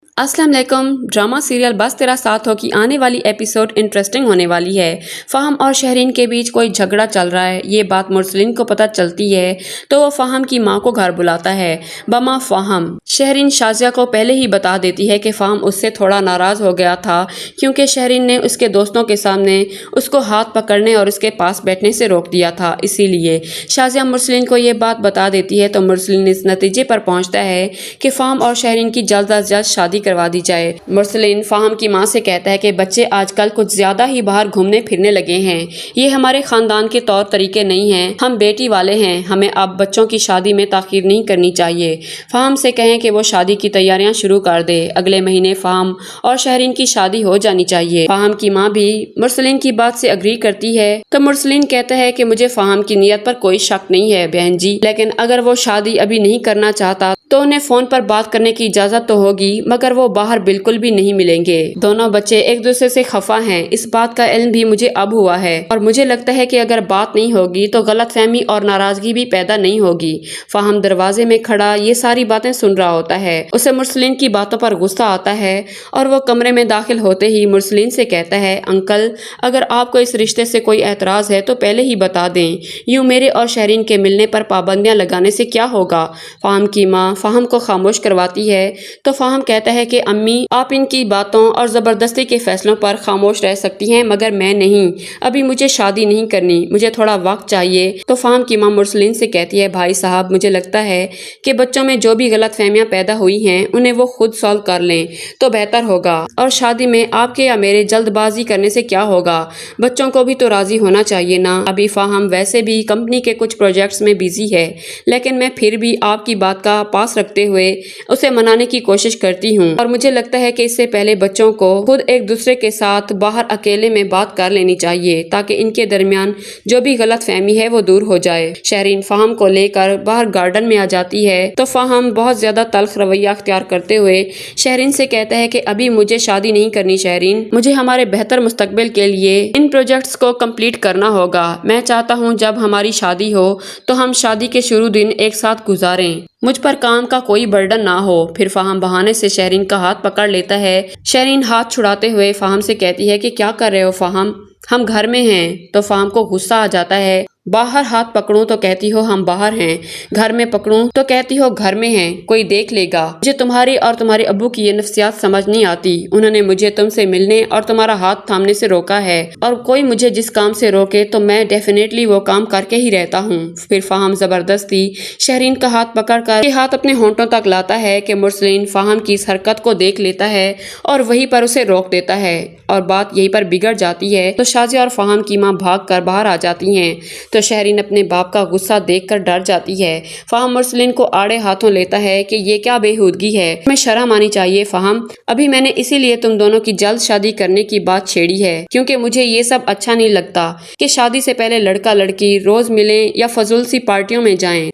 अस्सलाम वालेकुम। Drama serial बस तेरा साथ हो की आने वाली एपिसोड इंटरेस्टिंग होने वाली है। फ़हम और शहरीन के बीच कोई झगड़ा चल रहा है। ये बात मुरसलीन को पता चलती है तो वो फ़हम की माँ को घर बुलाता है। बमा फ़हम, शहरीन शाजिया को पहले ही बता देती है कि फ़हम उससे थोड़ा नाराज़ हो गया था क्योंकि शहरीन ने उसके दोस्तों के सामने उसको हाथ पकड़ने और उसके पास बैठने से रोक दिया था। इसीलिए शाजिया मुरसलीन को ये बात बता देती है तो मुरसलीन इस नतीजे पर पहुँचता है कि फ़हम और शहरीन की जल्द अज जल्द शादी करवा दी जाए। मुरसलीन फ़हम की माँ से कहता है कि बच्चे आजकल कुछ ज्यादा ही बाहर घूमने फिरने लगे हैं। ये हमारे खानदान के तौर तरीके नहीं हैं। हम बेटी वाले हैं, हमें अब बच्चों की शादी में ताखीर नहीं करनी चाहिए। फ़हम से कहें कि वो शादी की तैयारियां शुरू कर दे। अगले महीने फ़हम और शहरीन की शादी हो जानी चाहिए। फ़हम की माँ भी मुरसलीन की बात से अग्री करती है तो मुरसलीन कहता है कि मुझे फ़हम की नीयत पर कोई शक नहीं है बहन जी, लेकिन अगर वो शादी अभी नहीं करना चाहता तो उन्हें फोन पर बात करने की इजाजत तो होगी, मगर वो बाहर बिल्कुल भी नहीं मिलेंगे। दोनों बच्चे एक दूसरे से खफा हैं। इस बात का इल्म भी मुझे अब हुआ है और मुझे लगता है कि अगर बात नहीं होगी तो गलतफहमी और नाराजगी भी पैदा नहीं होगी। फ़हम दरवाजे में खड़ा ये सारी बातें सुन रहा होता है। उसे मुरसलीन की बातों पर गुस्सा आता है और वो कमरे में दाखिल होते ही मुरसलीन से कहता है, अंकल अगर आपको इस रिश्ते से कोई एतराज है तो पहले ही बता दें। यूं मेरे और शहरीन के मिलने पर पाबंदियां लगाने से क्या होगा। फ़हम की माँ फ़हम को खामोश करवाती है तो फ़हम कहता है कि अम्मी आप इनकी बातों और ज़बरदस्ती के फैसलों पर खामोश रह सकती हैं, मगर मैं नहीं। अभी मुझे शादी नहीं करनी, मुझे थोड़ा वक्त चाहिए। तो फ़हम की माँ मुरसलीन से कहती है, भाई साहब मुझे लगता है कि बच्चों में जो भी गलत फहमियाँ पैदा हुई हैं उन्हें वो खुद सॉल्व कर लें तो बेहतर होगा, और शादी में आपके या मेरे जल्दबाजी करने से क्या होगा। बच्चों को भी तो राजी होना चाहिए ना। अभी फ़हम वैसे भी कंपनी के कुछ प्रोजेक्ट्स में बिजी है, लेकिन मैं फिर भी आपकी बात का पास रखते हुए उसे मनाने की कोशिश करती हूँ, और मुझे लगता है कि इससे पहले बच्चों को खुद एक दूसरे के साथ बाहर अकेले में बात कर लेनी चाहिए ताकि इनके दरमियान जो भी गलत फहमी है वो दूर हो जाए। शहरीन फ़हम को लेकर बाहर गार्डन में आ जाती है तो फ़हम बहुत ज्यादा तल्ख रवैया अख्तियार करते हुए शहरीन से कहता है कि अभी मुझे शादी नहीं करनी शहरीन, मुझे हमारे बेहतर मुस्तकबिल के लिए इन प्रोजेक्ट्स को कंप्लीट करना होगा। मैं चाहता हूँ जब हमारी शादी हो तो हम शादी के शुरू दिन एक साथ गुजारें, मुझ पर काम का कोई बर्डन ना हो। फिर फ़हम बहाने से शहरीन का हाथ पकड़ लेता है। शहरीन हाथ छुड़ाते हुए फ़हम से कहती है कि क्या कर रहे हो फ़हम, हम घर में हैं। तो फ़हम को गुस्सा आ जाता है। बाहर हाथ पकड़ूं तो कहती हो हम बाहर हैं, घर में पकड़ूं तो कहती हो घर में हैं, कोई देख लेगा। मुझे तुम्हारी और तुम्हारे अब्बू की ये नफ्सियात समझ नहीं आती। उन्होंने मुझे तुमसे मिलने और तुम्हारा हाथ थामने से रोका है, और कोई मुझे जिस काम से रोके तो मैं डेफिनेटली वो काम करके ही रहता हूँ। फिर फ़हम जबरदस्ती शहरीन का हाथ पकड़कर हाथ अपने होंठों तक लाता है कि मुरसलीन फ़हम की इस हरकत को देख लेता है और वहीं पर उसे रोक देता है, और बात यहीं पर बिगड़ जाती है। तो शाजिया और फ़हम की माँ भाग कर बाहर आ जाती हैं तो शहरीन अपने बाप का गुस्सा देखकर डर जाती है। फ़हम मुरसलीन को आड़े हाथों लेता है कि ये क्या बेहूदगी है, तुम्हें शर्म आनी चाहिए फ़हम। अभी मैंने इसीलिए तुम दोनों की जल्द शादी करने की बात छेड़ी है क्योंकि मुझे ये सब अच्छा नहीं लगता कि शादी से पहले लड़का लड़की रोज मिले या फजूल सी पार्टियों में जाएं।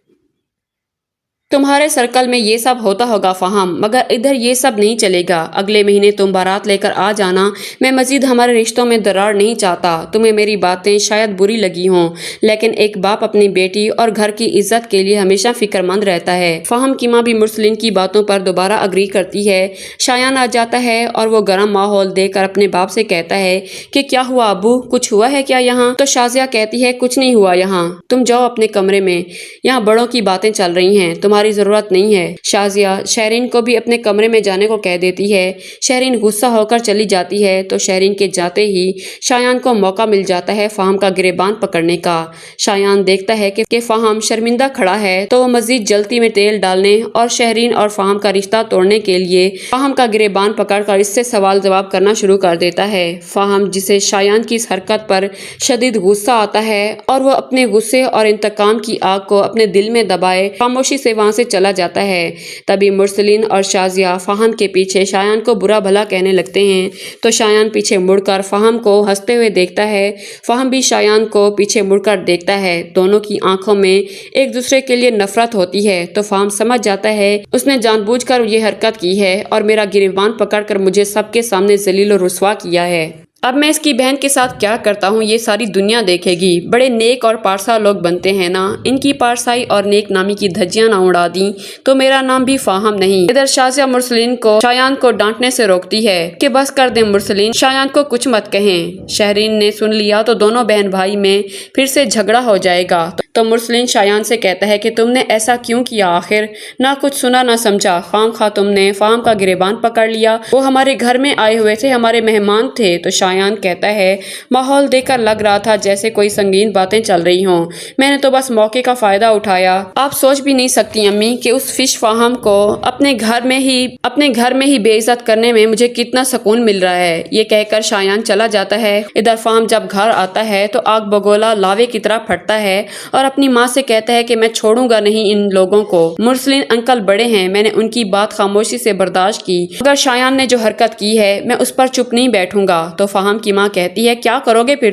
तुम्हारे सर्कल में ये सब होता होगा फ़हम, मगर इधर ये सब नहीं चलेगा। अगले महीने तुम बारात लेकर आ जाना। मैं मजीद हमारे रिश्तों में दरार नहीं चाहता। तुम्हें मेरी बातें शायद बुरी लगी हों, लेकिन एक बाप अपनी बेटी और घर की इज्जत के लिए हमेशा फिक्रमंद रहता है। फ़हम की माँ भी मुरसलीन की बातों पर दोबारा अग्री करती है। शायान आ जाता है और वो गर्म माहौल देखकर अपने बाप से कहता है कि क्या हुआ अबू, कुछ हुआ है क्या यहाँ। तो शाजिया कहती है कुछ नहीं हुआ यहाँ, तुम जाओ अपने कमरे में, यहाँ बड़ों की बातें चल रही हैं, तुम्हारी जरूरत नहीं है। शाजिया शहरीन को भी अपने कमरे में जाने को कह देती है। शहरीन गुस्सा होकर चली जाती है तो शहरीन के जाते ही शायान को मौका मिल जाता है फ़हम का गिरेबान पकड़ने का। शायान देखता है कि फ़हम शर्मिंदा खड़ा है तो वो मजीद जल्दी में तेल डालने और शहरीन और फ़हम का रिश्ता तोड़ने के लिए फ़हम का गिरेबान पकड़कर इससे सवाल जवाब करना शुरू कर देता है। फ़हम जिसे शायान की इस हरकत पर शदीद गुस्सा आता है और वो अपने गुस्से और इंतकाम की आग को अपने दिल में दबाए खामोशी से वहां से चला जाता है। तभी मुरसलीन और शाजिया फ़हम के पीछे शायान को बुरा भला कहने लगते हैं तो शायान पीछे मुड़कर फ़हम को हंसते हुए देखता है। फ़हम भी शायान को पीछे मुड़कर देखता है। दोनों की आंखों में एक दूसरे के लिए नफरत होती है तो फ़हम समझ जाता है उसने जानबूझकर ये हरकत की है और मेरा गिरबान पकड़कर मुझे सबके सामने जलील और रुस्वा किया है। اب میں اس کی بہن کے ساتھ کیا کرتا ہوں یہ ساری دنیا دیکھے گی۔ بڑے نیک اور پارسا لوگ بنتے ہیں نا، ان کی پارسائی اور نیک نامی کی دھجیاں نہ اڑا دیں تو میرا نام بھی فاہم نہیں۔ ادھر شازیہ مرسلین کو شایان کو ڈانٹنے سے روکتی ہے کہ بس کر دیں مرسلین، شایان کو کچھ مت کہیں۔ شہرین نے سن لیا تو دونوں بہن بھائی میں پھر سے جھگڑا ہو جائے گا تو مرسلین شایان سے کہتا ہے کہ تم نے ایسا کیوں کیا، آخر نہ کچھ سنا نہ سمجھا، خام خواہ تم نے فاہم کا گریبان پکڑ لیا، وہ ہمارے گھر میں آئے ہوئے تھے، ہمارے مہمان تھے۔ تو شایان کہتا ہے ماحول دیکھ کر لگ رہا تھا جیسے کوئی سنگین باتیں چل رہی ہوں، میں نے تو بس موقع کا فائدہ اٹھایا۔ آپ سوچ بھی نہیں سکتی امی کہ اس فش فاہم کو اپنے گھر میں ہی بے عزت کرنے میں مجھے کتنا سکون مل رہا ہے۔ یہ کہہ کر شایان چلا جاتا ہے۔ ادھر فاہم جب گھر آتا ہے تو آگ بگولا لاوے کی طرح پھٹتا ہے اور اپنی ماں سے کہتا ہے کہ میں چھوڑوں گا نہیں ان لوگوں کو، مرسلین انکل بڑے ہیں، میں نے ان کی بات خاموشی سے برداشت کی، مگر شایان نے جو حرکت کی ہے میں اس پر چپ نہیں بیٹھوں گا۔ تو فاہم کی ماں کہتی ہے کیا کرو گے پھر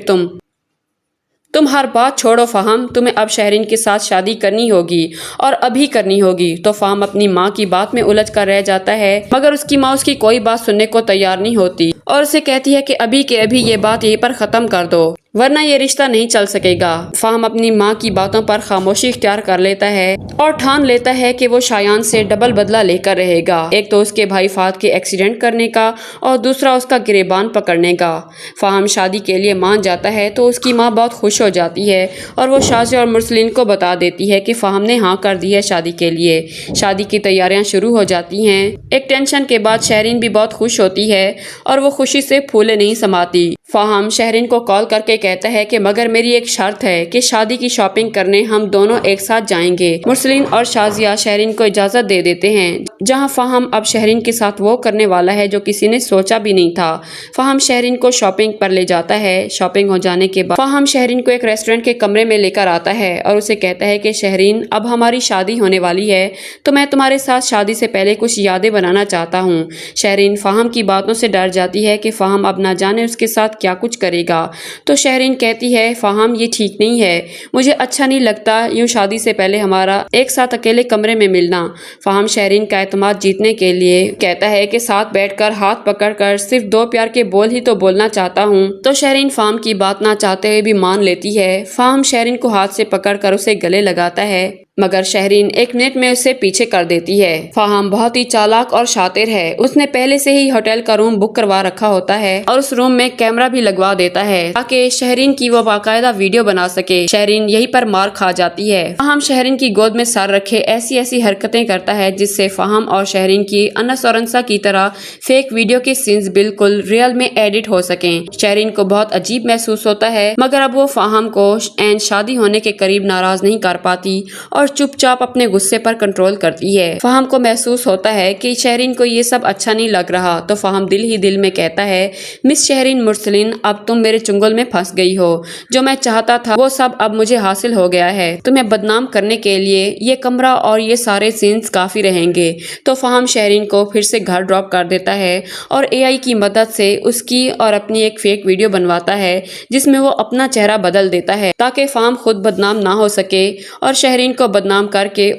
تم ہر بات چھوڑو فاہم، تمہیں اب شہرین کے ساتھ شادی کرنی ہوگی اور ابھی کرنی ہوگی۔ تو فاہم اپنی ماں کی بات میں الجھ کر رہ جاتا ہے، مگر اس کی ماں اس کی کوئی بات سننے کو تیار نہیں ہوتی اور اسے کہتی ہے کہ ابھی کے ابھی یہ بات یہیں پر ختم کر دو ورنہ یہ رشتہ نہیں چل سکے گا۔ فاہم اپنی ماں کی باتوں پر خاموشی اختیار کر لیتا ہے اور ٹھان لیتا ہے کہ وہ شایان سے ڈبل بدلہ لے کر رہے گا، ایک تو اس کے بھائی فہد کے ایکسیڈنٹ کرنے کا اور دوسرا اس کا گریبان پکڑنے کا۔ فاہم شادی کے لیے مان جاتا ہے تو اس کی ماں بہت خوش ہو جاتی ہے اور وہ شازیہ اور مرسلین کو بتا دیتی ہے کہ فاہم نے ہاں کر دی ہے شادی کے لیے۔ شادی کی تیاریاں شروع ہو جاتی ہیں۔ ایک ٹینشن کے بعد شہرین بھی بہت خوش ہوتی ہے اور وہ خوشی سے پھولے نہیں سماتی۔ فاہم شہرین کو کال کر کے کہتا ہے کہ مگر میری ایک شرط ہے کہ شادی کی شاپنگ کرنے ہم دونوں ایک ساتھ جائیں گے۔ مرسلین اور شازیہ شہرین کو اجازت دے دیتے ہیں، جہاں فاہم اب شہرین کے ساتھ وہ کرنے والا ہے جو کسی نے سوچا بھی نہیں تھا۔ فاہم شہرین کو شاپنگ پر لے جاتا ہے۔ شاپنگ ہو جانے کے بعد فاہم شہرین کو ایک ریسٹورنٹ کے کمرے میں لے کر آتا ہے اور اسے کہتا ہے کہ شہرین اب ہماری شادی ہونے والی ہے تو میں تمہارے ساتھ شادی سے پہلے کچھ یادیں بنانا چاہتا ہوں۔ شہرین فاہم کی باتوں سے ڈر جاتی ہے کہ فاہم اب نہ جانے اس کے ساتھ کیا کچھ کرے گا، تو شہرین کہتی ہے فاہم یہ ٹھیک نہیں ہے، مجھے اچھا نہیں لگتا یوں شادی سے پہلے ہمارا ایک ساتھ اکیلے کمرے میں ملنا۔ فاہم شہرین کا اعتماد جیتنے کے لیے کہتا ہے کہ ساتھ بیٹھ کر ہاتھ پکڑ کر صرف دو پیار کے بول ہی تو بولنا چاہتا ہوں۔ تو شہرین فاہم کی بات نہ چاہتے ہوئے بھی مان لیتی ہے۔ فاہم شہرین کو ہاتھ سے پکڑ کر اسے گلے لگاتا ہے، مگر شہرین ایک منٹ میں اسے پیچھے کر دیتی ہے۔ فاہم بہت ہی چالاک اور شاطر ہے، اس نے پہلے سے ہی ہوٹل کا روم بک کروا رکھا ہوتا ہے اور اس روم میں کیمرہ بھی لگوا دیتا ہے تاکہ شہرین کی وہ باقاعدہ ویڈیو بنا سکے۔ شہرین یہی پر مار کھا جاتی ہے۔ فاہم شہرین کی گود میں سر رکھے ایسی حرکتیں کرتا ہے جس سے فاہم اور شہرین کی انس اور انسا کی طرح فیک ویڈیو کے سینز بالکل ریئل میں ایڈٹ ہو سکیں۔ شہرین کو بہت عجیب محسوس ہوتا ہے، مگر اب وہ فاہم کو عین شادی ہونے کے قریب ناراض نہیں کر پاتی اور چپ چاپ اپنے غصے پر کنٹرول کرتی ہے۔ فاہم کو محسوس ہوتا ہے کہ شہرین کو یہ سب اچھا نہیں لگ رہا، تو فاہم دل ہی دل میں کہتا ہے مس شہرین مرسلین، اب تم میرے چنگل میں پھنس گئی ہو، جو میں چاہتا تھا وہ سب اب مجھے حاصل ہو گیا ہے، تمہیں بدنام کرنے کے لیے یہ کمرہ اور یہ سارے سینز کافی رہیں گے۔ تو فاہم شہرین کو پھر سے گھر ڈراپ کر دیتا ہے اور اے آئی کی مدد سے اس کی اور اپنی ایک فیک ویڈیو بنواتا ہے جس میں وہ اپنا چہرہ بدل دیتا ہے تاکہ فاہم خود بدنام نہ ہو سکے اور شہرین کو بدنام کر کے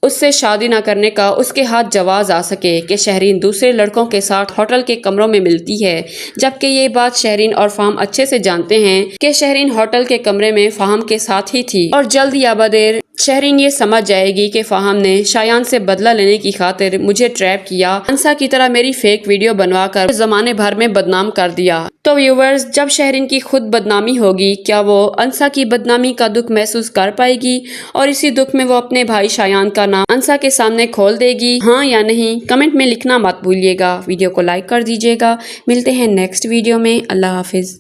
اس سے شادی نہ کرنے کا اس کے ہاتھ جواز آ سکے کہ شہرین دوسرے لڑکوں کے ساتھ ہوٹل کے کمروں میں ملتی ہے، جبکہ یہ بات شہرین اور فاہم اچھے سے جانتے ہیں کہ شہرین ہوٹل کے کمرے میں فاہم کے ساتھ ہی تھی اور جلد یا بدیر شہرین یہ سمجھ جائے گی کہ فاہم نے شایان سے بدلہ لینے کی خاطر مجھے ٹریپ کیا، انسا کی طرح میری فیک ویڈیو بنوا کر زمانے بھر میں بدنام کر دیا۔ تو ویورز، جب شہرین کی خود بدنامی ہوگی کیا وہ انسا کی بدنامی کا دکھ محسوس کر پائے گی اور اسی دکھ میں وہ اپنے بھائی شایان کا نام انسا کے سامنے کھول دے گی؟ ہاں یا نہیں کمنٹ میں لکھنا مت بھولیے گا۔ ویڈیو کو لائک کر دیجیے گا۔ ملتے ہیں نیکسٹ ویڈیو میں۔ اللہ حافظ۔